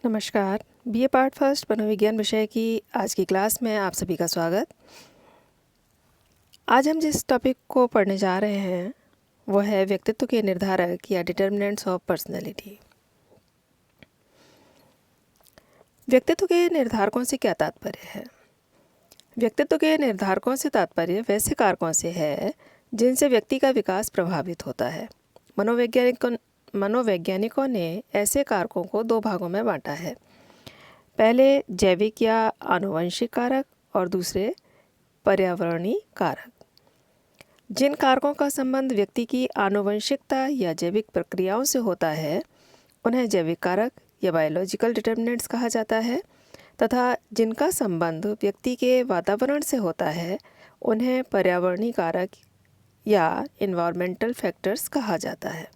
नमस्कार। BA part first मनोविज्ञान विषय की आज की क्लास में आप सभी का स्वागत। आज हम जिस टॉपिक को पढ़ने जा रहे हैं वो है व्यक्तित्व के निर्धारक या डिटर्मिनेंट्स ऑफ पर्सनैलिटी। व्यक्तित्व के निर्धारकों से क्या तात्पर्य है? व्यक्तित्व के निर्धारकों से तात्पर्य वैसे कारकों से है जिनसे व्यक्ति का विकास प्रभावित होता है। मनोवैज्ञानिकों ने ऐसे कारकों को दो भागों में बांटा है। पहले जैविक या आनुवंशिक कारक और दूसरे पर्यावरणीय कारक। जिन कारकों का संबंध व्यक्ति की आनुवंशिकता या जैविक प्रक्रियाओं से होता है उन्हें जैविक कारक या बायोलॉजिकल डिटर्मिनेंट्स कहा जाता है, तथा जिनका संबंध व्यक्ति के वातावरण से होता है उन्हें पर्यावरणीय कारक या इन्वायरमेंटल फैक्टर्स कहा जाता है।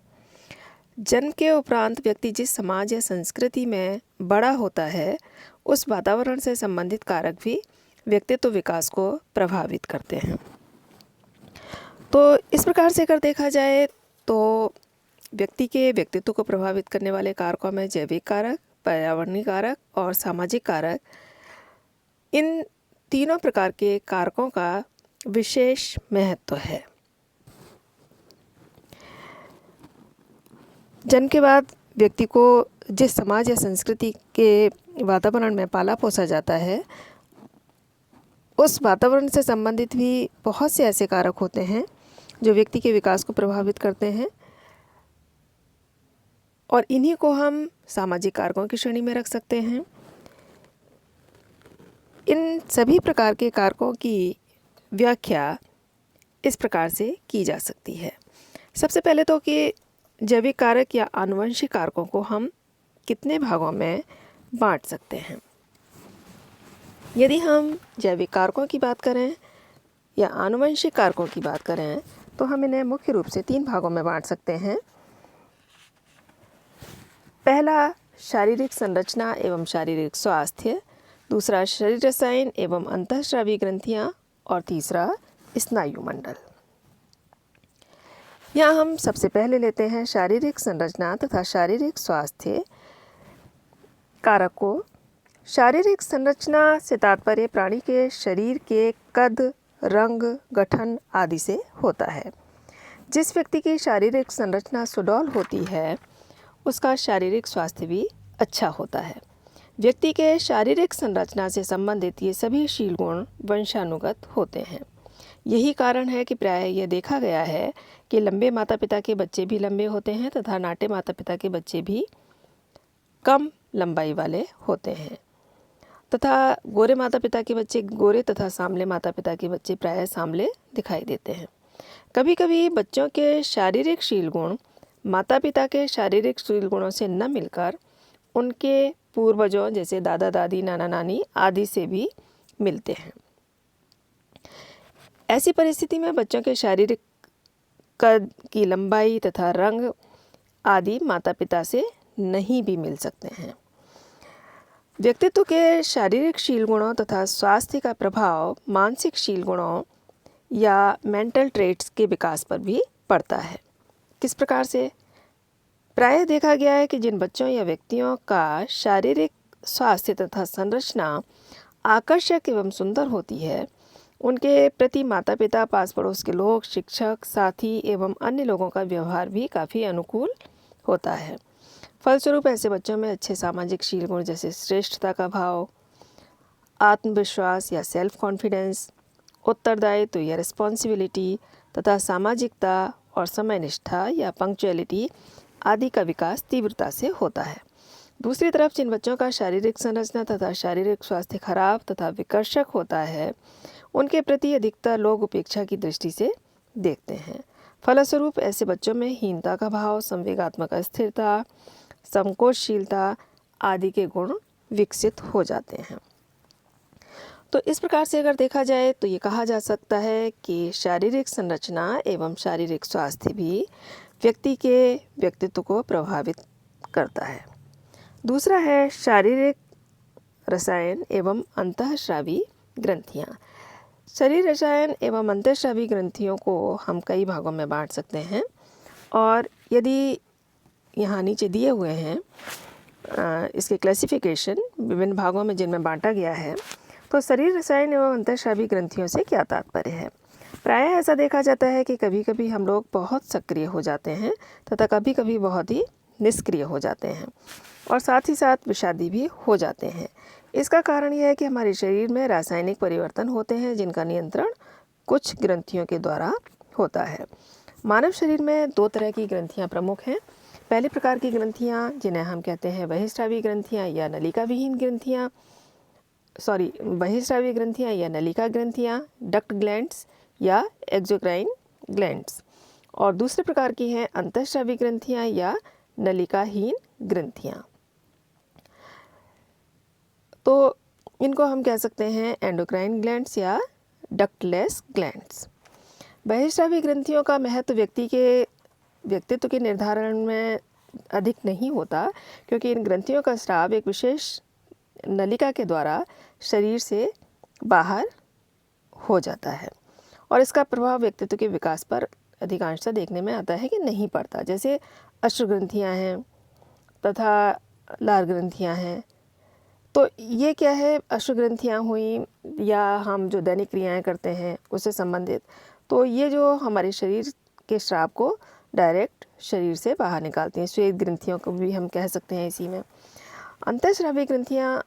जन्म के उपरांत व्यक्ति जिस समाज या संस्कृति में बड़ा होता है उस वातावरण से संबंधित कारक भी व्यक्तित्व विकास को प्रभावित करते हैं। तो इस प्रकार से अगर देखा जाए तो व्यक्ति के व्यक्तित्व को प्रभावित करने वाले कारकों में जैविक कारक, पर्यावरणीय कारक और सामाजिक कारक, इन तीनों प्रकार के कारकों का विशेष महत्व है। जन्म के बाद व्यक्ति को जिस समाज या संस्कृति के वातावरण में पाला पोसा जाता है उस वातावरण से संबंधित भी बहुत से ऐसे कारक होते हैं जो व्यक्ति के विकास को प्रभावित करते हैं, और इन्हीं को हम सामाजिक कारकों की श्रेणी में रख सकते हैं। इन सभी प्रकार के कारकों की व्याख्या इस प्रकार से की जा सकती है। सबसे पहले तो कि जैविक कारक या आनुवंशिक कारकों को हम कितने भागों में बांट सकते हैं। यदि हम जैविक कारकों की बात करें या आनुवंशिक कारकों की बात करें तो हम इन्हें मुख्य रूप से तीन भागों में बांट सकते हैं। पहला शारीरिक संरचना एवं शारीरिक स्वास्थ्य, दूसरा शरीर रसायन एवं अंतःस्रावी ग्रंथियाँ और तीसरा स्नायु मंडल। यहाँ हम सबसे पहले लेते हैं शारीरिक संरचना तथा शारीरिक स्वास्थ्य कारक को। शारीरिक संरचना से तात्पर्य प्राणी के शरीर के कद, रंग, गठन आदि से होता है। जिस व्यक्ति की शारीरिक संरचना सुडौल होती है उसका शारीरिक स्वास्थ्य भी अच्छा होता है। व्यक्ति के शारीरिक संरचना से संबंधित ये सभी शील गुण वंशानुगत होते हैं। यही कारण है कि प्रायः यह देखा गया है कि लंबे माता पिता के बच्चे भी लंबे होते हैं तथा नाटे माता पिता के बच्चे भी कम लंबाई वाले होते हैं, तथा गोरे माता पिता के बच्चे गोरे तथा सांवले माता पिता के बच्चे प्रायः सांवले दिखाई देते हैं। कभी कभी बच्चों के शारीरिक शील गुण माता पिता के शारीरिक शील गुणों से न मिलकर उनके पूर्वजों जैसे दादा दादी, नाना नानी आदि से भी मिलते हैं। ऐसी परिस्थिति में बच्चों के शारीरिक कद की लंबाई तथा रंग आदि माता पिता से नहीं भी मिल सकते हैं। व्यक्तित्व के शारीरिक शील गुणों तथा स्वास्थ्य का प्रभाव मानसिक शील गुणों या मेंटल ट्रेट्स के विकास पर भी पड़ता है। किस प्रकार से? प्रायः देखा गया है कि जिन बच्चों या व्यक्तियों का शारीरिक स्वास्थ्य तथा संरचना आकर्षक एवं सुंदर होती है उनके प्रति माता पिता, पास पड़ोस के लोग, शिक्षक, साथी एवं अन्य लोगों का व्यवहार भी काफ़ी अनुकूल होता है। फलस्वरूप ऐसे बच्चों में अच्छे सामाजिक शील गुण जैसे श्रेष्ठता का भाव, आत्मविश्वास या सेल्फ कॉन्फिडेंस, उत्तरदायित्व या रिस्पॉन्सिबिलिटी तथा सामाजिकता और समयनिष्ठा या पंक्चुअलिटी आदि का विकास तीव्रता से होता है। दूसरी तरफ जिन बच्चों का शारीरिक संरचना तथा शारीरिक स्वास्थ्य खराब तथा विकर्षक होता है उनके प्रति अधिकतर लोग उपेक्षा की दृष्टि से देखते हैं। फलस्वरूप ऐसे बच्चों में हीनता का भाव, संवेगात्मक अस्थिरता, संकोचशीलता आदि के गुण विकसित हो जाते हैं। तो इस प्रकार से अगर देखा जाए तो ये कहा जा सकता है कि शारीरिक संरचना एवं शारीरिक स्वास्थ्य भी व्यक्ति के व्यक्तित्व को प्रभावित करता है। दूसरा है शारीरिक रसायन एवं अंतःस्रावी ग्रंथियाँ। शरीर रसायन एवं अंतःस्रावी ग्रंथियों को हम कई भागों में बांट सकते हैं, और यदि यहाँ नीचे दिए हुए हैं इसकी क्लासिफिकेशन विभिन्न भागों में जिनमें बांटा गया है, तो शरीर रसायन एवं अंतःस्रावी ग्रंथियों से क्या तात्पर्य है। प्रायः ऐसा देखा जाता है कि कभी कभी हम लोग बहुत सक्रिय हो जाते हैं तथा कभी कभी बहुत ही निष्क्रिय हो जाते हैं और साथ ही साथ विषादी भी हो जाते हैं। इसका कारण यह है कि हमारे शरीर में रासायनिक परिवर्तन होते हैं जिनका नियंत्रण कुछ ग्रंथियों के द्वारा होता है। मानव शरीर में 2 तरह की ग्रंथियां प्रमुख हैं। पहले प्रकार की ग्रंथियां जिन्हें हम कहते हैं बहिस्रावी ग्रंथियां या नलिका विहीन ग्रंथियां, बहिस्रावी ग्रंथियां या नलिका ग्रंथियां, डक्ट ग्लैंड्स या एक्सोक्राइन ग्लैंड्स, और दूसरे प्रकार की हैं अंतःस्रावी ग्रंथियां या नलिकाहीन ग्रंथियां। तो इनको हम कह सकते हैं एंडोक्राइन ग्लैंड्स या डक्टलेस ग्लैंड्स। बहिस्रावी ग्रंथियों का महत्व व्यक्ति के व्यक्तित्व के निर्धारण में अधिक नहीं होता, क्योंकि इन ग्रंथियों का स्राव एक विशेष नलिका के द्वारा शरीर से बाहर हो जाता है और इसका प्रभाव व्यक्तित्व के विकास पर अधिकांशतः देखने में आता है कि नहीं पड़ता। जैसे अश्रु ग्रंथियाँ हैं तथा लार ग्रंथियाँ हैं। तो ये क्या है, अश्रु ग्रंथियाँ हुई या हम जो दैनिक क्रियाएं करते हैं उससे संबंधित, तो ये जो हमारे शरीर के स्राव को डायरेक्ट शरीर से बाहर निकालती हैं। श्वेत ग्रंथियों को भी हम कह सकते हैं इसी में। अंतःस्रावी ग्रंथियाँ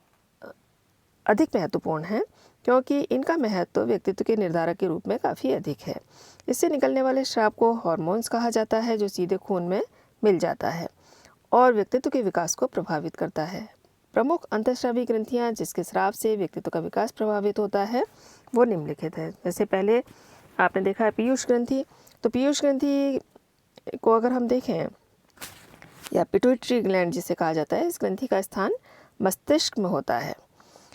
अधिक महत्वपूर्ण हैं क्योंकि इनका महत्व व्यक्तित्व के निर्धारक के रूप में काफ़ी अधिक है। इससे निकलने वाले स्राव को हार्मोन्स कहा जाता है, जो सीधे खून में मिल जाता है और व्यक्तित्व के विकास को प्रभावित करता है। प्रमुख अंतःस्रावी ग्रंथियाँ जिसके स्राव से व्यक्तित्व का विकास प्रभावित होता है वो निम्नलिखित है। जैसे पहले आपने देखा है पीयूष ग्रंथि। तो पीयूष ग्रंथि को अगर हम देखें या पिट्यूटरी ग्लैंड जिसे कहा जाता है, इस ग्रंथि का स्थान मस्तिष्क में होता है।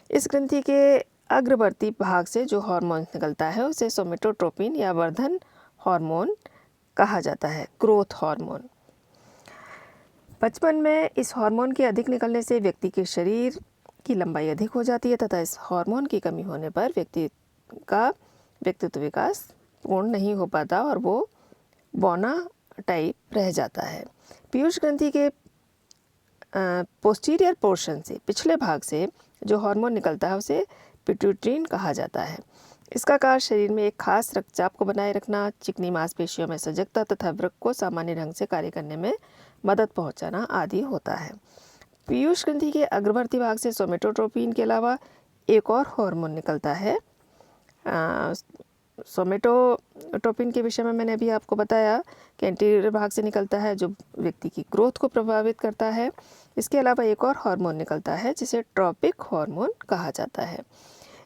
इस ग्रंथि के अग्रवर्ती भाग से जो हार्मोन निकलता है उसे सोमेटोट्रोपिन या वर्धन हार्मोन कहा जाता है, ग्रोथ हार्मोन। बचपन में इस हार्मोन के अधिक निकलने से व्यक्ति के शरीर की लंबाई अधिक हो जाती है तथा इस हार्मोन की कमी होने पर व्यक्ति का व्यक्तित्व विकास पूर्ण नहीं हो पाता और वो बौना टाइप रह जाता है। पीयूष ग्रंथि के पोस्टीरियर पोर्शन से, पिछले भाग से जो हार्मोन निकलता है उसे पिट्यूटरीन कहा जाता है। इसका कार्य शरीर में एक खास रक्तचाप को बनाए रखना, चिकनी मांसपेशियों में सजगता तथा वृक्क को सामान्य ढंग से कार्य करने में मदद पहुंचाना आदि होता है। पीयूष ग्रंथि के अग्रवर्ती भाग से सोमेटोट्रोपिन के अलावा एक और हार्मोन निकलता है। सोमेटोट्रोपिन के विषय में मैंने अभी आपको बताया कि एंटीरियर भाग से निकलता है जो व्यक्ति की ग्रोथ को प्रभावित करता है। इसके अलावा एक और हार्मोन निकलता है जिसे ट्रॉपिक हार्मोन कहा जाता है।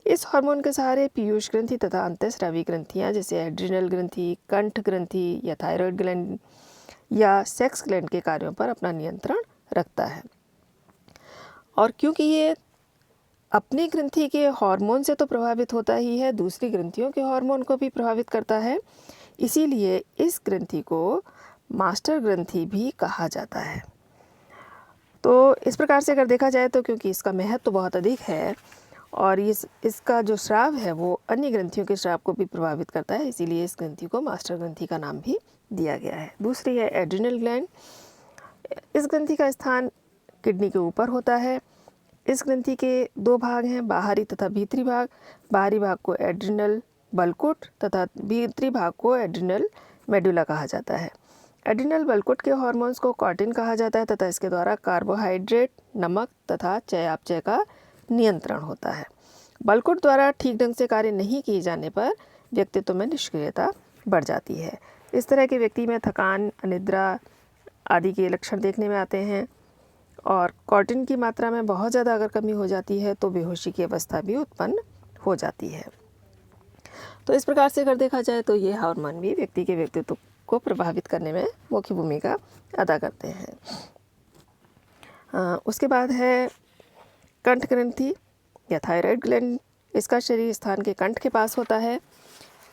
इस हार्मोन के सहारे पीयूष ग्रंथि तथा अंतःस्रावी ग्रंथियाँ जैसे एड्रिनल ग्रंथि, कंठ ग्रंथि या थायराइड ग्लैंड या सेक्स ग्लैंड के कार्यों पर अपना नियंत्रण रखता है। और क्योंकि ये अपनी ग्रंथि के हार्मोन से तो प्रभावित होता ही है, दूसरी ग्रंथियों के हार्मोन को भी प्रभावित करता है, इसीलिए इस ग्रंथि को मास्टर ग्रंथि भी कहा जाता है। तो इस प्रकार से अगर देखा जाए तो क्योंकि इसका महत्व तो बहुत अधिक है और इसका जो स्राव है वो अन्य ग्रंथियों के स्राव को भी प्रभावित करता है, इसीलिए इस ग्रंथि को मास्टर ग्रंथि का नाम भी दिया गया है। दूसरी है एड्रिनल ग्लैंड। इस ग्रंथि का स्थान किडनी के ऊपर होता है। इस ग्रंथि के 2 भाग हैं, बाहरी तथा भीतरी भाग। बाहरी भाग को एड्रिनल बलकुट तथा भीतरी भाग को एड्रिनल मेडुला कहा जाता है। एड्रिनल बलकुट के हार्मोन्स को कॉर्टिन कहा जाता है तथा इसके द्वारा कार्बोहाइड्रेट, नमक तथा चयापचय का नियंत्रण होता है। बलकुट द्वारा ठीक ढंग से कार्य नहीं किए जाने पर व्यक्तित्व में निष्क्रियता बढ़ जाती है। इस तरह के व्यक्ति में थकान, अनिद्रा आदि के लक्षण देखने में आते हैं और कॉर्टिन की मात्रा में बहुत ज़्यादा अगर कमी हो जाती है तो बेहोशी की अवस्था भी उत्पन्न हो जाती है। तो इस प्रकार से अगर देखा जाए तो ये हार्मोन भी व्यक्ति के व्यक्तित्व को प्रभावित करने में मुख्य भूमिका अदा करते हैं। उसके बाद है कंठ ग्रंथि या थायराइड ग्लैंड। इसका शरीर स्थान के कंठ के पास होता है।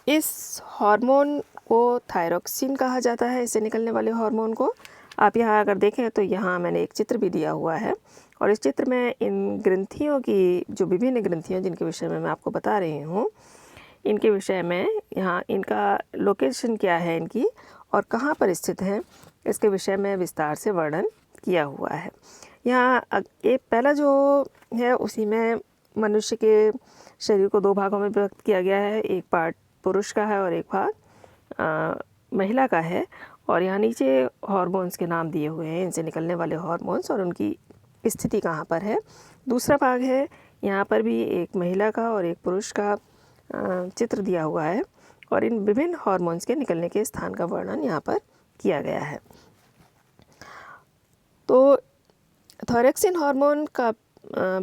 इस हार्मोन को थायरोक्सिन कहा जाता है, इससे निकलने वाले हार्मोन को। आप यहाँ अगर देखें तो यहाँ मैंने एक चित्र भी दिया हुआ है और इस चित्र में इन ग्रंथियों की जो विभिन्न ग्रंथियाँ जिनके विषय में मैं आपको बता रही हूँ, इनके विषय में यहाँ इनका लोकेशन क्या है इनकी और कहाँ पर स्थित है, इसके विषय में विस्तार से वर्णन किया हुआ है। यहाँ एक पहला जो है उसी में मनुष्य के शरीर को दो भागों में विभक्त किया गया है। एक पार्ट पुरुष का है और एक भाग महिला का है। और यहाँ नीचे हार्मोन्स के नाम दिए हुए हैं, इनसे निकलने वाले हार्मोन्स और उनकी स्थिति कहाँ पर है। दूसरा भाग है, यहाँ पर भी एक महिला का और एक पुरुष का चित्र दिया हुआ है और इन विभिन्न हार्मोन्स के निकलने के स्थान का वर्णन यहाँ पर किया गया है। तो थायरॉक्सिन हार्मोन का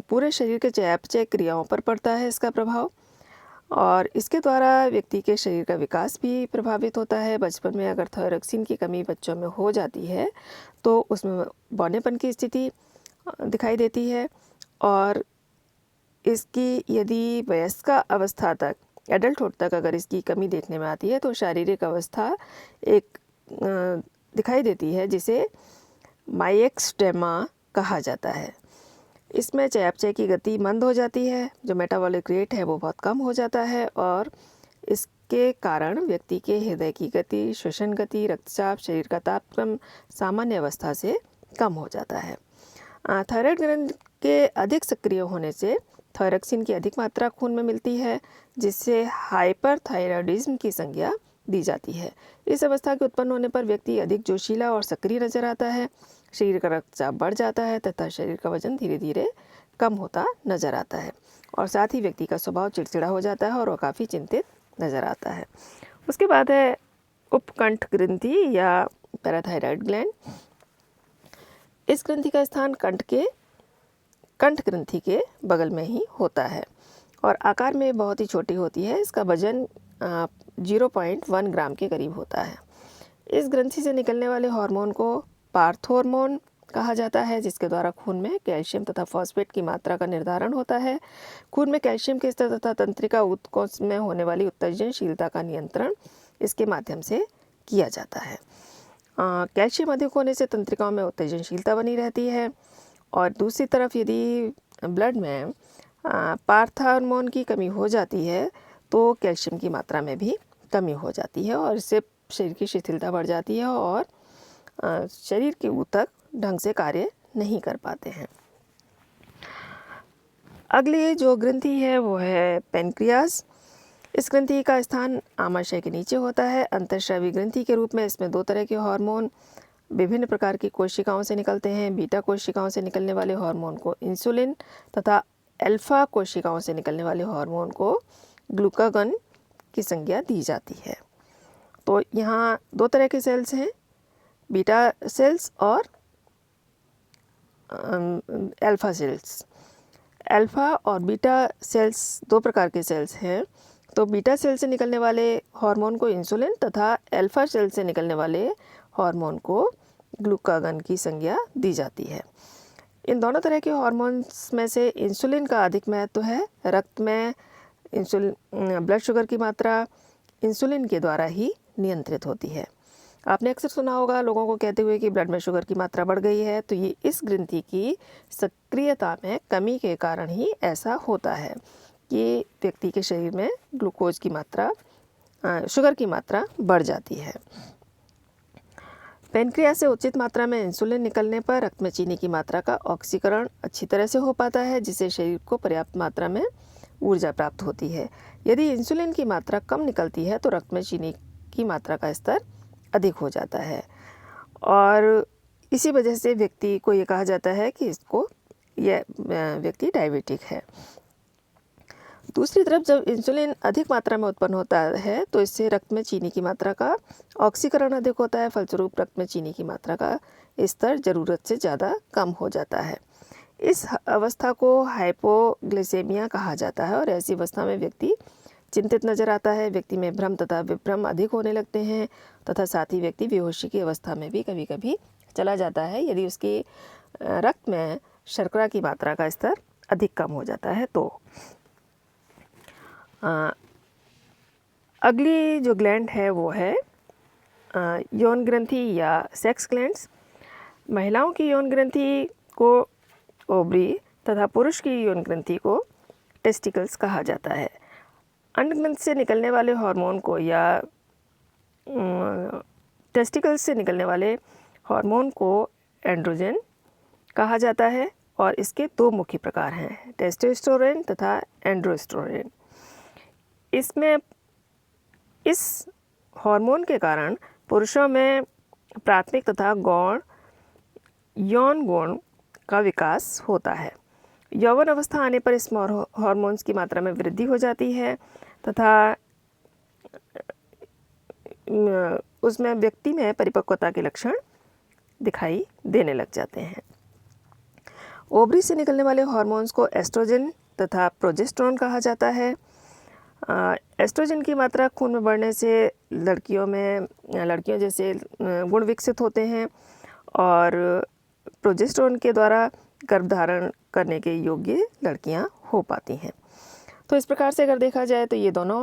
पूरे शरीर के चयापचय क्रियाओं पर पड़ता है इसका प्रभाव, और इसके द्वारा व्यक्ति के शरीर का विकास भी प्रभावित होता है। बचपन में अगर थायरॉक्सिन की कमी बच्चों में हो जाती है तो उसमें बौनेपन की स्थिति दिखाई देती है, और इसकी यदि वयस्क अवस्था तक, एडल्टहुड तक अगर इसकी कमी देखने में आती है तो शारीरिक अवस्था एक दिखाई देती है जिसे माइक्सटेमा कहा जाता है। इसमें चयापचय की गति मंद हो जाती है, जो मेटाबॉलिक रेट है वो बहुत कम हो जाता है, और इसके कारण व्यक्ति के हृदय की गति, श्वसन गति, रक्तचाप, शरीर का तापक्रम सामान्य अवस्था से कम हो जाता है। थायराइड ग्रंथि के अधिक सक्रिय होने से थायरॉक्सिन की अधिक मात्रा खून में मिलती है, जिससे हाइपरथायराइडिज्म की संज्ञा दी जाती है। इस अवस्था के उत्पन्न होने पर व्यक्ति अधिक जोशीला और सक्रिय नजर आता है, शरीर का रक्तचाप बढ़ जाता है तथा शरीर का वजन धीरे धीरे कम होता नजर आता है, और साथ ही व्यक्ति का स्वभाव चिड़चिड़ा हो जाता है और वह काफ़ी चिंतित नजर आता है। उसके बाद है उपकंठ ग्रंथि या पैराथायराइड ग्लैंड। इस ग्रंथि का स्थान कंठ ग्रंथि के बगल में ही होता है और आकार में बहुत ही छोटी होती है। इसका वजन 0.1 ग्राम के करीब होता है। इस ग्रंथि से निकलने वाले हार्मोन को पार्थोर्मोन कहा जाता है, जिसके द्वारा खून में कैल्शियम तथा फॉस्फेट की मात्रा का निर्धारण होता है। खून में कैल्शियम के स्तर तथा तंत्रिका उत्कोच में होने वाली उत्तेजनशीलता का नियंत्रण इसके माध्यम से किया जाता है। कैल्शियम अधिक होने से तंत्रिकाओं में उत्तेजनशीलता बनी रहती है, और दूसरी तरफ यदि ब्लड में पार्थोर्मोन की कमी हो जाती है तो कैल्शियम की मात्रा में भी कमी हो जाती है, और इससे शरीर की शिथिलता बढ़ जाती है और शरीर के ऊतक ढंग से कार्य नहीं कर पाते हैं। अगली जो ग्रंथि है वो है पेनक्रियास। इस ग्रंथि का स्थान आमाशय के नीचे होता है। अंतःस्रावी ग्रंथि के रूप में इसमें दो तरह के हार्मोन विभिन्न प्रकार की कोशिकाओं से निकलते हैं। बीटा कोशिकाओं से निकलने वाले हार्मोन को इंसुलिन तथा अल्फा कोशिकाओं से निकलने वाले हार्मोन को ग्लूकागन की संज्ञा दी जाती है। तो यहाँ दो तरह के सेल्स हैं, बीटा सेल्स और अल्फा सेल्स। अल्फा और बीटा सेल्स दो प्रकार के सेल्स हैं। तो बीटा सेल से निकलने वाले हार्मोन को इंसुलिन तथा अल्फा सेल से निकलने वाले हार्मोन को ग्लूकागन की संज्ञा दी जाती है। इन दोनों तरह के हार्मोन्स में से इंसुलिन का अधिक महत्व है। रक्त में ब्लड शुगर की मात्रा इंसुलिन के द्वारा ही नियंत्रित होती है। आपने अक्सर सुना होगा लोगों को कहते हुए कि ब्लड में शुगर की मात्रा बढ़ गई है, तो ये इस ग्रंथि की सक्रियता में कमी के कारण ही ऐसा होता है कि व्यक्ति के शरीर में ग्लूकोज की मात्रा, शुगर की मात्रा बढ़ जाती है। पेनक्रियास से उचित मात्रा में इंसुलिन निकलने पर रक्त में चीनी की मात्रा का ऑक्सीकरण अच्छी तरह से हो पाता है, जिससे शरीर को पर्याप्त मात्रा में ऊर्जा प्राप्त होती है। यदि इंसुलिन की मात्रा कम निकलती है तो रक्त में चीनी की मात्रा का स्तर अधिक हो जाता है, और इसी वजह से व्यक्ति को ये कहा जाता है कि यह व्यक्ति डायबिटिक है। दूसरी तरफ जब इंसुलिन अधिक मात्रा में उत्पन्न होता है तो इससे रक्त में चीनी की मात्रा का ऑक्सीकरण अधिक होता है, फलस्वरूप रक्त में चीनी की मात्रा का स्तर ज़रूरत से ज़्यादा कम हो जाता है। इस अवस्था को हाइपोग्लिसेमिया कहा जाता है, और ऐसी अवस्था में व्यक्ति चिंतित नजर आता है। व्यक्ति में भ्रम तथा विभ्रम अधिक होने लगते हैं तथा साथ ही व्यक्ति बेहोशी की अवस्था में भी कभी कभी चला जाता है यदि उसके रक्त में शर्करा की मात्रा का स्तर अधिक कम हो जाता है। तो अगली जो ग्लैंड है वो है यौन ग्रंथि या सेक्स ग्लैंड्स। महिलाओं की यौन ग्रंथि को ओवरी तथा पुरुष की यौन ग्रंथि को टेस्टिकल्स कहा जाता है। अंड ग्रंथि से निकलने वाले हार्मोन को या टेस्टिकल्स से निकलने वाले हार्मोन को एंड्रोजन कहा जाता है और इसके दो मुख्य प्रकार हैं, टेस्टोस्टेरोन तथा एंड्रोस्टेरोन। इसमें इस हार्मोन के कारण पुरुषों में प्राथमिक तथा गौण यौन गुण का विकास होता है। यौवन अवस्था आने पर इस हार्मोन्स की मात्रा में वृद्धि हो जाती है तथा उसमें व्यक्ति में परिपक्वता के लक्षण दिखाई देने लग जाते हैं। ओवरी से निकलने वाले हार्मोन्स को एस्ट्रोजन तथा प्रोजेस्टेरोन कहा जाता है। एस्ट्रोजन की मात्रा खून में बढ़ने से लड़कियों जैसे गुण विकसित होते हैं और प्रोजेस्टेरोन के द्वारा गर्भधारण करने के योग्य लड़कियां हो पाती हैं। तो इस प्रकार से अगर देखा जाए तो ये दोनों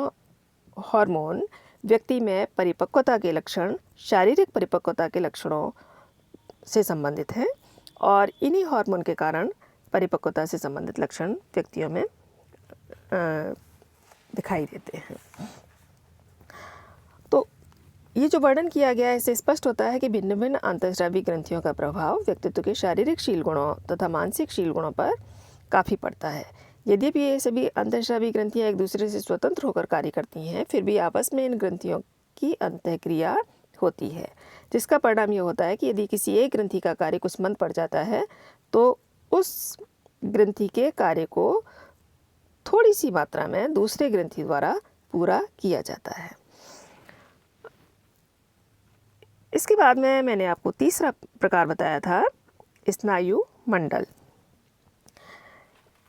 हार्मोन व्यक्ति में परिपक्वता के लक्षण, शारीरिक परिपक्वता के लक्षणों से संबंधित हैं और इन्हीं हार्मोन के कारण परिपक्वता से संबंधित लक्षण व्यक्तियों में दिखाई देते हैं। तो ये जो वर्णन किया गया है इससे स्पष्ट होता है कि भिन्न भिन्न अंतःस्रावी ग्रंथियों का प्रभाव व्यक्तित्व के शारीरिक शील गुणों तथा मानसिक शील गुणों पर काफ़ी पड़ता है। यद्यपि ये सभी अंतःस्रावी ग्रंथियाँ एक दूसरे से स्वतंत्र होकर कार्य करती हैं, फिर भी आपस में इन ग्रंथियों की अंतःक्रिया होती है, जिसका परिणाम ये होता है कि यदि किसी एक ग्रंथि का कार्य कुछ मंद पड़ जाता है तो उस ग्रंथि के कार्य को थोड़ी सी मात्रा में दूसरे ग्रंथि द्वारा पूरा किया जाता है। इसके बाद में मैंने आपको तीसरा प्रकार बताया था, स्नायु मंडल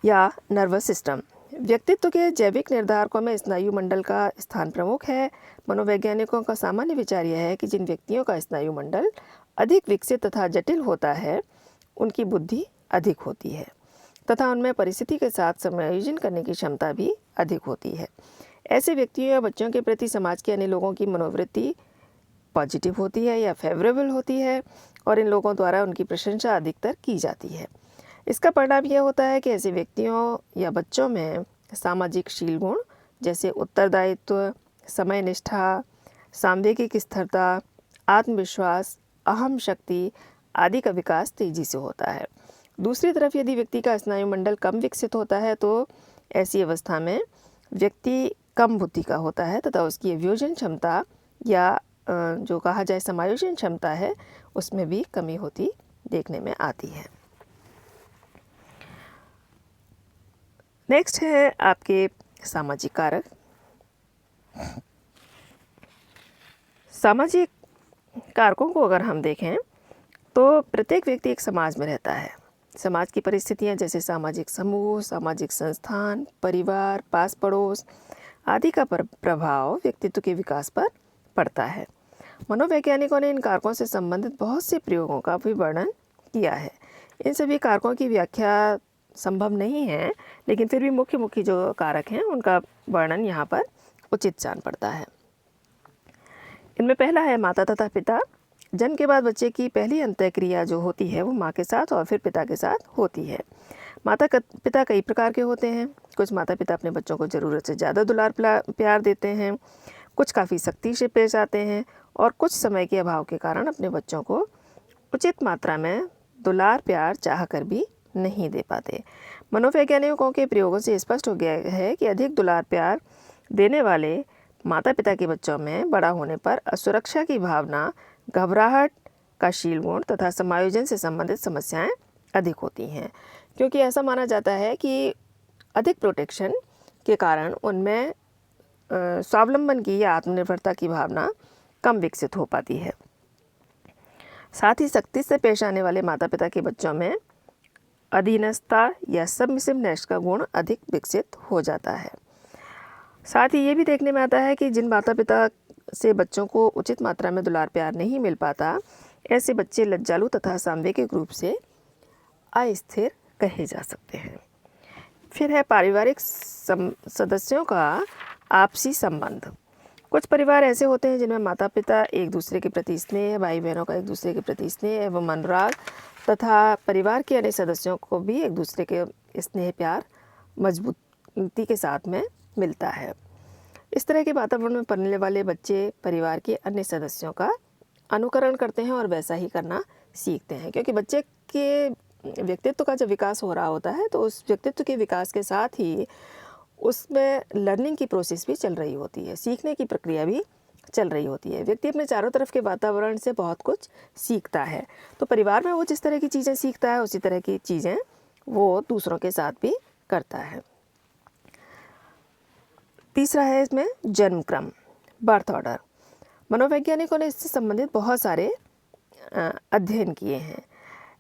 या नर्वस सिस्टम। व्यक्तित्व के जैविक निर्धारकों में स्नायु मंडल का स्थान प्रमुख है। मनोवैज्ञानिकों का सामान्य विचार यह है कि जिन व्यक्तियों का स्नायु मंडल अधिक विकसित तथा जटिल होता है उनकी बुद्धि अधिक होती है तथा उनमें परिस्थिति के साथ समायोजन करने की क्षमता भी अधिक होती है। ऐसे व्यक्तियों या बच्चों के प्रति समाज के अन्य लोगों की मनोवृत्ति पॉजिटिव होती है या फेवरेबल होती है और इन लोगों द्वारा उनकी प्रशंसा अधिकतर की जाती है। इसका परिणाम यह होता है कि ऐसे व्यक्तियों या बच्चों में सामाजिक शील गुण जैसे उत्तरदायित्व, समय निष्ठा, सांवेगिक स्थिरता, आत्मविश्वास, अहम शक्ति आदि का विकास तेजी से होता है। दूसरी तरफ यदि व्यक्ति का स्नायु मंडल कम विकसित होता है तो ऐसी अवस्था में व्यक्ति कम बुद्धि का होता है तथा उसकी अभियोजन क्षमता या जो कहा जाए समायोजन क्षमता है उसमें भी कमी होती देखने में आती है। नेक्स्ट है आपके सामाजिक कारक। सामाजिक कारकों को अगर हम देखें तो प्रत्येक व्यक्ति एक समाज में रहता है। समाज की परिस्थितियां जैसे सामाजिक समूह, सामाजिक संस्थान, परिवार, पास पड़ोस आदि का प्रभाव व्यक्तित्व के विकास पर पड़ता है। मनोवैज्ञानिकों ने इन कारकों से संबंधित बहुत से प्रयोगों का भी वर्णन किया है। इन सभी कारकों की व्याख्या संभव नहीं है, लेकिन फिर भी मुख्य मुख्य जो कारक हैं उनका वर्णन यहाँ पर उचित जान पड़ता है। इनमें पहला है माता तथा पिता। जन्म के बाद बच्चे की पहली अंतःक्रिया जो होती है वो माँ के साथ और फिर पिता के साथ होती है। माता पिता कई प्रकार के होते हैं। कुछ माता पिता अपने बच्चों को ज़रूरत से ज़्यादा दुलार प्यार देते हैं, कुछ काफ़ी सख्ती से पेश आते हैं और कुछ समय के अभाव के कारण अपने बच्चों को उचित मात्रा में दुलार प्यार चाह कर भी नहीं दे पाते। मनोवैज्ञानिकों के प्रयोगों से स्पष्ट हो गया है कि अधिक दुलार प्यार देने वाले माता पिता के बच्चों में बड़ा होने पर असुरक्षा की भावना, घबराहट का शील गुण तथा समायोजन से संबंधित समस्याएं अधिक होती हैं, क्योंकि ऐसा माना जाता है कि अधिक प्रोटेक्शन के कारण उनमें स्वावलंबन की या आत्मनिर्भरता की भावना कम विकसित हो पाती है। साथ ही सख्ती से पेश आने वाले माता पिता के बच्चों में अधीनस्था या सबमिसिवनेस का गुण अधिक विकसित हो जाता है। साथ ही ये भी देखने में आता है कि जिन माता पिता से बच्चों को उचित मात्रा में दुलार प्यार नहीं मिल पाता, ऐसे बच्चे लज्जालु तथा सांवेगिक रूप से अस्थिर कहे जा सकते हैं। फिर है पारिवारिक सदस्यों का आपसी संबंध। कुछ परिवार ऐसे होते हैं जिनमें माता पिता एक दूसरे के प्रति स्नेह, भाई बहनों का एक दूसरे के प्रति स्नेह एवं अनुराग तथा परिवार के अन्य सदस्यों को भी एक दूसरे के स्नेह प्यार मजबूती के साथ में मिलता है। इस तरह के वातावरण में पलने वाले बच्चे परिवार के अन्य सदस्यों का अनुकरण करते हैं और वैसा ही करना सीखते हैं, क्योंकि बच्चे के व्यक्तित्व का जब विकास हो रहा होता है तो उस व्यक्तित्व के विकास के साथ ही उसमें लर्निंग की प्रोसेस भी चल रही होती है, सीखने की प्रक्रिया भी चल रही होती है। व्यक्ति अपने चारों तरफ के वातावरण से बहुत कुछ सीखता है। तो परिवार में वो जिस तरह की चीज़ें सीखता है उसी तरह की चीज़ें वो दूसरों के साथ भी करता है। तीसरा है इसमें जन्म क्रम, बर्थ ऑर्डर। मनोवैज्ञानिकों ने इससे संबंधित बहुत सारे अध्ययन किए हैं।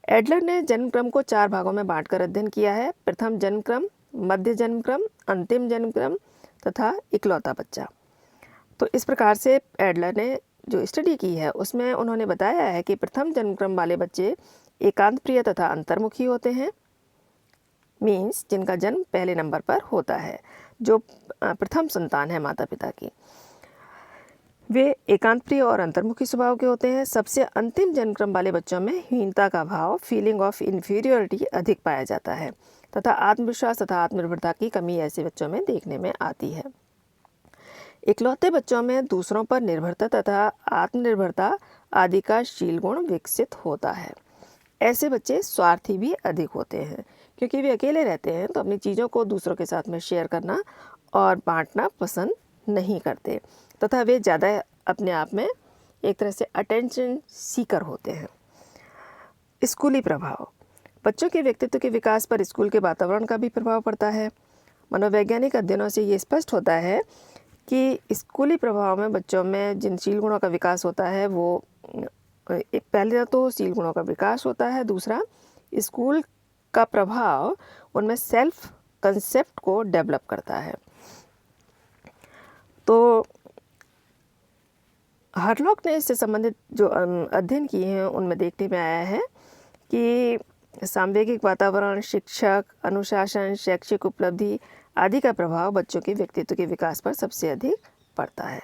एडलर ने जन्म क्रम को 4 भागों में बांटकर अध्ययन किया है। प्रथम जन्म क्रम, मध्य जन्म क्रम, अंतिम जन्म क्रम तथा इकलौता बच्चा। तो इस प्रकार से एडलर ने जो स्टडी की है उसमें उन्होंने बताया है कि प्रथम जन्म क्रम वाले बच्चे एकांत प्रिय तथा अंतर्मुखी होते हैं, मीन्स जिनका जन्म पहले नंबर पर होता है, जो प्रथम संतान है माता पिता की, वे एकांत प्रिय और अंतर्मुखी स्वभाव के होते हैं। सबसे अंतिम जन्म क्रम वाले बच्चों में हीनता का भाव, फीलिंग ऑफ इन्फीरियोरिटी अधिक पाया जाता है तथा आत्मविश्वास तथा आत्मनिर्भरता की कमी ऐसे बच्चों में देखने में आती है। इकलौते बच्चों में दूसरों पर निर्भरता तथा आत्मनिर्भरता आदि का शील गुण विकसित होता है। ऐसे बच्चे स्वार्थी भी अधिक होते हैं क्योंकि वे अकेले रहते हैं तो अपनी चीज़ों को दूसरों के साथ में शेयर करना और बांटना पसंद नहीं करते तथा वे ज़्यादा अपने आप में एक तरह से अटेंशन सीकर होते हैं। स्कूली प्रभाव, बच्चों के व्यक्तित्व के विकास पर स्कूल के वातावरण का भी प्रभाव पड़ता है। मनोवैज्ञानिक अध्ययनों से ये स्पष्ट होता है कि स्कूली प्रभाव में बच्चों में जिन शील गुणों का विकास होता है वो पहले तो शील गुणों का विकास होता है, दूसरा स्कूल का प्रभाव उनमें सेल्फ कंसेप्ट को डेवलप करता है। तो हरलॉक ने इससे संबंधित जो अध्ययन किए हैं उनमें देखने में आया है कि सामवेगिक वातावरण, शिक्षक, अनुशासन, शैक्षिक उपलब्धि आदि का प्रभाव बच्चों के व्यक्तित्व के विकास पर सबसे अधिक पड़ता है।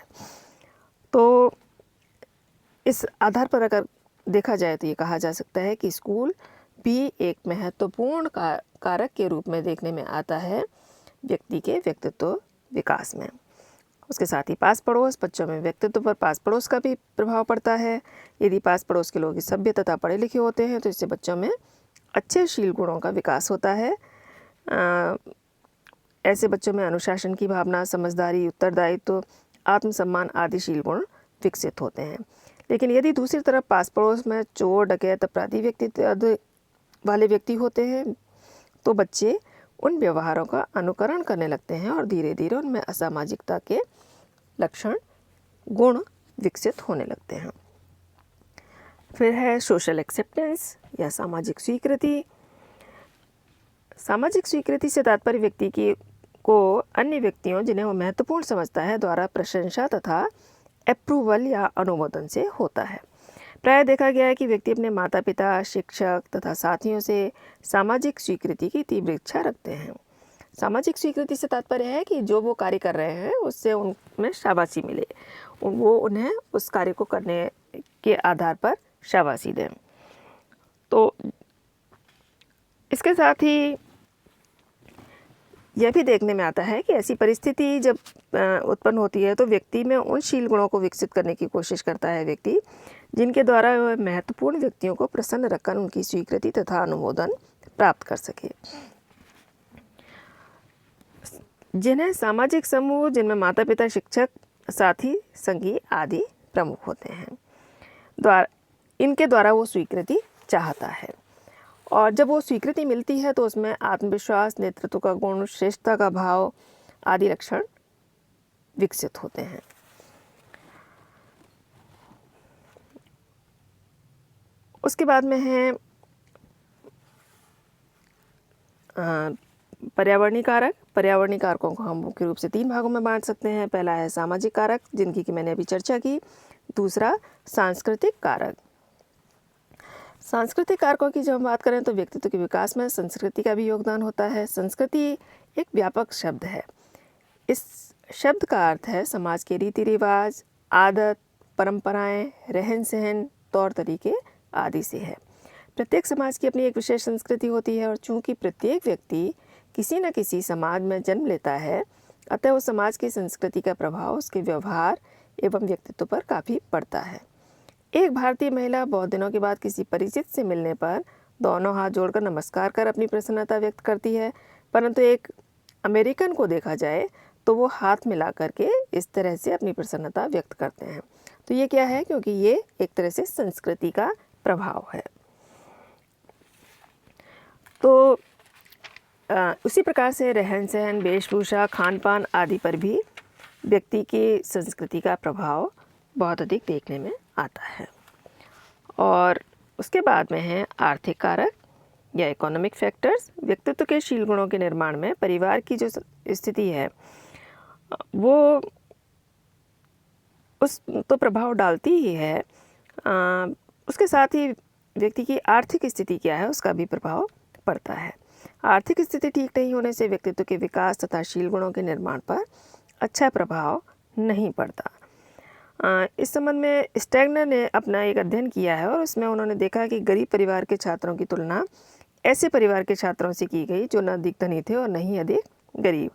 तो इस आधार पर अगर देखा जाए तो ये कहा जा सकता है कि स्कूल भी एक महत्वपूर्ण कारक के रूप में देखने में आता है व्यक्ति के व्यक्तित्व विकास में। उसके साथ ही पास पड़ोस, बच्चों में व्यक्तित्व पर पास पड़ोस का भी प्रभाव पड़ता है। यदि पास पड़ोस के लोग सभ्य तथा पढ़े लिखे होते हैं तो इससे बच्चों में अच्छे शील गुणों का विकास होता है। ऐसे बच्चों में अनुशासन की भावना, समझदारी, उत्तरदायित्व, आत्मसम्मान आदि शील गुण विकसित होते हैं। लेकिन यदि दूसरी तरफ पास पड़ोस में चोर, डकैत, अपराधी व्यक्तित्व वाले व्यक्ति होते हैं तो बच्चे उन व्यवहारों का अनुकरण करने लगते हैं और धीरे धीरे उनमें असामाजिकता के लक्षण, गुण विकसित होने लगते हैं। फिर है सोशल एक्सेप्टेंस या सामाजिक स्वीकृति। सामाजिक स्वीकृति से तात्पर्य व्यक्ति को अन्य व्यक्तियों जिन्हें वो महत्वपूर्ण समझता है द्वारा प्रशंसा तथा अप्रूवल या अनुमोदन से होता है। प्रायः देखा गया है कि व्यक्ति अपने माता पिता, शिक्षक तथा साथियों से सामाजिक स्वीकृति की तीव्र इच्छा रखते हैं। सामाजिक स्वीकृति से तात्पर्य है कि जो वो कार्य कर रहे हैं उससे उनमें शाबाशी मिले, वो उन्हें उस कार्य को करने के आधार पर शाबाशी दें। तो इसके साथ ही यह भी देखने में आता है कि ऐसी परिस्थिति जब उत्पन्न होती है तो व्यक्ति में उन शील गुणों को विकसित करने की कोशिश करता है व्यक्ति जिनके द्वारा वह महत्वपूर्ण व्यक्तियों को प्रसन्न रखकर उनकी स्वीकृति तथा अनुमोदन प्राप्त कर सके। जिन्हें सामाजिक समूह जिनमें माता पिता, शिक्षक, साथी, संगी आदि प्रमुख होते हैं, इनके द्वारा वो स्वीकृति चाहता है और जब वो स्वीकृति मिलती है तो उसमें आत्मविश्वास, नेतृत्व का गुण, श्रेष्ठता का भाव आदि लक्षण विकसित होते हैं। उसके बाद में है पर्यावरणीय कारक। पर्यावरणीय कारकों को हम मुख्य रूप से 3 भागों में बांट सकते हैं। पहला है सामाजिक कारक जिनकी कि मैंने अभी चर्चा की। दूसरा सांस्कृतिक कारक। सांस्कृतिक कारकों की जब हम बात करें तो व्यक्तित्व के विकास में संस्कृति का भी योगदान होता है। संस्कृति एक व्यापक शब्द है। इस शब्द का अर्थ है समाज के रीति रिवाज, आदत, परंपराएं, रहन सहन, तौर तरीके आदि से है। प्रत्येक समाज की अपनी एक विशेष संस्कृति होती है और चूंकि प्रत्येक व्यक्ति किसी न किसी समाज में जन्म लेता है अतः उस समाज की संस्कृति का प्रभाव उसके व्यवहार एवं व्यक्तित्व पर काफ़ी पड़ता है। एक भारतीय महिला बहुत दिनों के बाद किसी परिचित से मिलने पर दोनों हाथ जोड़कर नमस्कार कर अपनी प्रसन्नता व्यक्त करती है, परंतु एक अमेरिकन को देखा जाए तो वो हाथ मिला करके इस तरह से अपनी प्रसन्नता व्यक्त करते हैं। तो ये क्या है? क्योंकि ये एक तरह से संस्कृति का प्रभाव है। तो उसी प्रकार से रहन सहन, वेशभूषा, खान पान आदि पर भी व्यक्ति की संस्कृति का प्रभाव बहुत अधिक देखने में आता है। और उसके बाद में है आर्थिक कारक या इकोनॉमिक फैक्टर्स। व्यक्तित्व के शील गुणों के निर्माण में परिवार की जो स्थिति है वो उस तो प्रभाव डालती ही है, उसके साथ ही व्यक्ति की आर्थिक स्थिति क्या है उसका भी प्रभाव पड़ता है। आर्थिक स्थिति ठीक नहीं होने से व्यक्तित्व के विकास तथा शील गुणों के निर्माण पर अच्छा प्रभाव नहीं पड़ता। इस संबंध में स्टैगनर ने अपना एक अध्ययन किया है और उसमें उन्होंने देखा कि गरीब परिवार के छात्रों की तुलना ऐसे परिवार के छात्रों से की गई जो न अधिक धनी थे और न ही अधिक गरीब।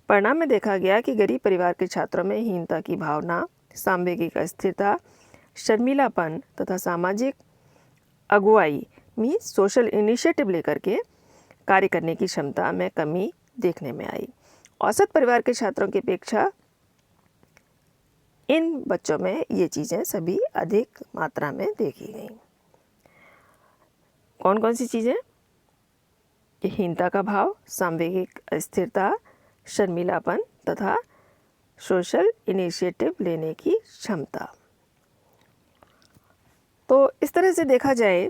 परिणाम में देखा गया कि गरीब परिवार के छात्रों में हीनता की भावना, सांवेगिक अस्थिरता, शर्मीलापन तथा सामाजिक अगुवाई में सोशल इनिशिएटिव लेकर के कार्य करने की क्षमता में कमी देखने में आई। औसत परिवार के छात्रों की अपेक्षा इन बच्चों में ये चीज़ें सभी अधिक मात्रा में देखी गई। कौन कौन सी चीज़ें? हीनता का भाव, सांवेगिक अस्थिरता, शर्मीलापन तथा सोशल इनिशिएटिव लेने की क्षमता। तो इस तरह से देखा जाए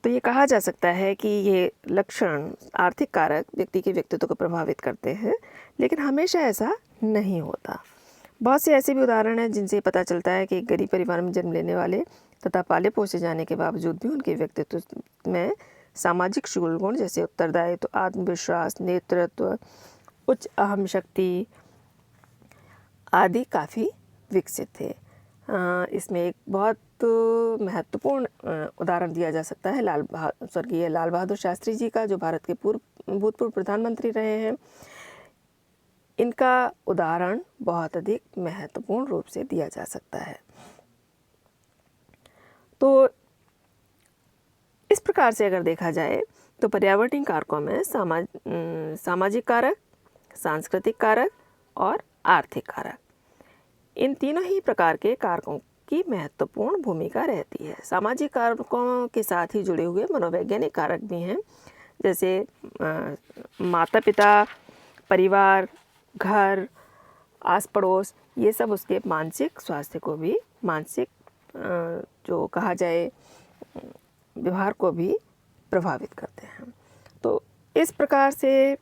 तो ये कहा जा सकता है कि ये लक्षण, आर्थिक कारक व्यक्ति के व्यक्तित्व को प्रभावित करते हैं, लेकिन हमेशा ऐसा नहीं होता। बहुत से ऐसे भी उदाहरण हैं जिनसे पता चलता है कि गरीब परिवार में जन्म लेने वाले तथा पाले पोसे जाने के बावजूद भी उनके व्यक्तित्व में सामाजिक शील गुण जैसे उत्तरदायित्व, आत्मविश्वास, नेतृत्व, उच्च अहम शक्ति आदि काफ़ी विकसित थे। इसमें एक बहुत महत्वपूर्ण उदाहरण दिया जा सकता है स्वर्गीय लाल बहादुर शास्त्री जी का, जो भारत के भूतपूर्व प्रधानमंत्री रहे हैं। इनका उदाहरण बहुत अधिक महत्वपूर्ण रूप से दिया जा सकता है। तो इस प्रकार से अगर देखा जाए तो पर्यावरणीय कारकों में सामाजिक कारक, सांस्कृतिक कारक और आर्थिक कारक, इन तीनों ही प्रकार के कारकों की महत्वपूर्ण भूमिका रहती है। सामाजिक कारकों के साथ ही जुड़े हुए मनोवैज्ञानिक कारक भी हैं, जैसे माता पिता, परिवार, घर, आस पड़ोस, ये सब उसके मानसिक स्वास्थ्य को भी, मानसिक जो कहा जाए व्यवहार को भी प्रभावित करते हैं। तो इस प्रकार से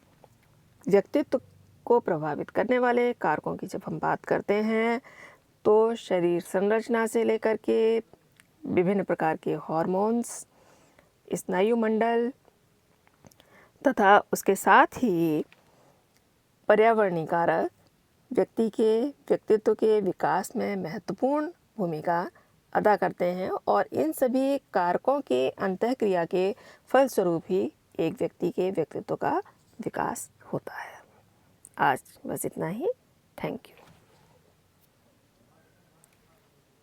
व्यक्तित्व को प्रभावित करने वाले कारकों की जब हम बात करते हैं तो शरीर संरचना से लेकर के विभिन्न प्रकार के हार्मोन्स, स्नायु मंडल तथा उसके साथ ही पर्यावरणीय कारक व्यक्ति के व्यक्तित्व के विकास में महत्वपूर्ण भूमिका अदा करते हैं और इन सभी कारकों के अंतःक्रिया के फलस्वरूप ही एक व्यक्ति के व्यक्तित्व का विकास होता है। आज बस इतना ही। Thank you.